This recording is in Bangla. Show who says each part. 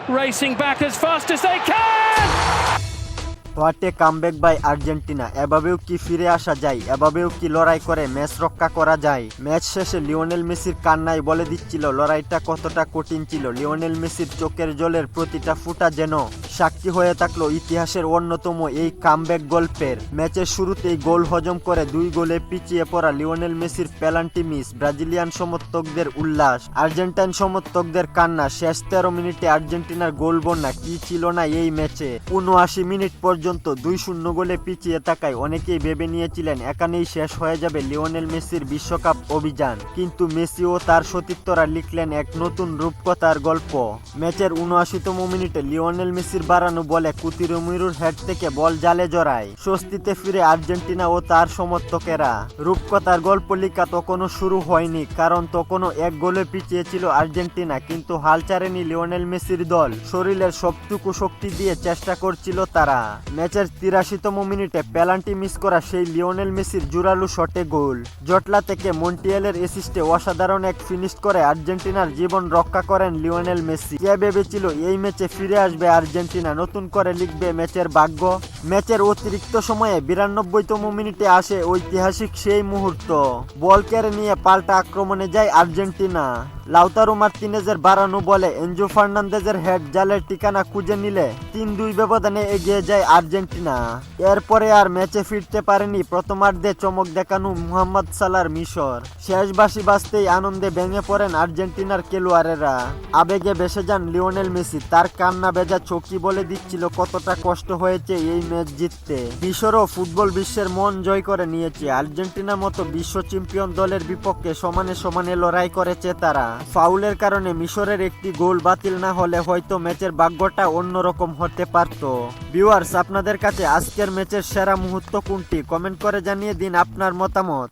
Speaker 1: racing back as fast as they can.
Speaker 2: What a comeback by Argentina. এভাবেও কি ফিরে আসা যায়? এভাবেও কি লড়াই করে ম্যাচ রক্ষা করা যায়? ম্যাচ শেষে লিওনেল মেসির কান্নাই বলে দিচ্ছিল লড়াইটা কতটা কঠিন ছিল। লিওনেল মেসির চোখের জলের প্রতিটা ফুটা যেন সাক্ষী হয়ে থাকলো ইতিহাসের অন্যতম এই কামব্যাক গল্পের। ম্যাচের শুরুতেই গোল হজম করে 2 গোলে পিছিয়ে পড়া লিওনেল মেসির পেনাল্টি মিস, ব্রাজিলিয়ান সমর্থকদের উল্লাস, আর্জেন্টাইন সমর্থকদের কান্না। শেষ 13 মিনিটে আর্জেন্টিনার গোল বন্যা কি ছিল না এই ম্যাচে। 79 মিনিট পর্যন্ত 2-0 গোলে পিছিয়ে থাকায় অনেকেই ভেবে নিয়েছিলেন এখানেই শেষ হয়ে যাবে লিওনেল মেসির বিশ্বকাপ অভিযান। কিন্তু মেসি ও তার সতীর্থরা লিখলেন এক নতুন রূপকথার গল্প। ম্যাচের 79তম মিনিটে লিওনেল মেসির বাড়ানো বলে কুতিরমিরুর হেড থেকে বল জালে জড়ায়। স্বস্তিতে ফিরে আর্জেন্টিনা ও তার সমর্থকেরা। রূপকথার গল্প লেখা তখনও শুরু হয়নি, কারণ তখনও 1 গোলে পিছিয়ে ছিল আর্জেন্টিনা। কিন্তু হাল ছাড়েনি লিওনেল মেসির দল। শরীরের সবটুকু শক্তি দিয়ে চেষ্টা করছিল তারা। ম্যাচের 83তম মিনিটে পেনাল্টি মিস করা সেই লিওনেল মেসির জোরালো শটে গোল। জটলা থেকে মন্টিয়েলের অ্যাসিস্টে অসাধারণ এক ফিনিশ করে আর্জেন্টিনার জীবন রক্ষা করেন লিওনেল মেসি। কে ভেবেছিল এই ম্যাচে ফিরে আসবে আর্জেন্টিনা, নতুন করে লিখবে ম্যাচের ভাগ্য। ম্যাচের অতিরিক্ত সময়ে 92তম মিনিটে আসে ঐতিহাসিক সেই মুহূর্ত। বল কেড়ে নিয়ে পাল্টা আক্রমণে যায় আর্জেন্টিনা। লাউতারো মার্তিনেজের বাড়ানো বলে এনজো ফার্নান্দেজের হেড জালের ঠিকানা খুঁজে নিলে 3-2 ব্যবধানে এগিয়ে যায় আর্জেন্টিনা। এরপরে আর ম্যাচে ফিরতে পারেনি প্রথমার্ধে চমক দেখানো মুহাম্মদ সালার মিশর। শেষ বাঁশি বাজতেই আনন্দে ভেঙে পড়েন আর্জেন্টিনার খেলোয়াড়েরা। আবেগে ভেসে যান লিওনেল মেসি। তার কান্না ভেজা চোখই বলে দিচ্ছিল কতটা কষ্ট হয়েছে এই ম্যাচ জিততে। মিশরও ফুটবল বিশ্বের মন জয় করে নিয়েছে। আর্জেন্টিনার মতো বিশ্ব চ্যাম্পিয়ন দলের বিপক্ষে সমানে সমানে লড়াই করেছে তারা। ফাউলের কারণে মিশরের একটি গোল বাতিল না হলে হয়তো ম্যাচের ভাগ্যটা অন্যরকম হতে পারত। ভিউয়ার্স, আপনাদের কাছে আজকের ম্যাচের সেরা মুহূর্ত কোনটি? কমেন্ট করে জানিয়ে দিন আপনার মতামত।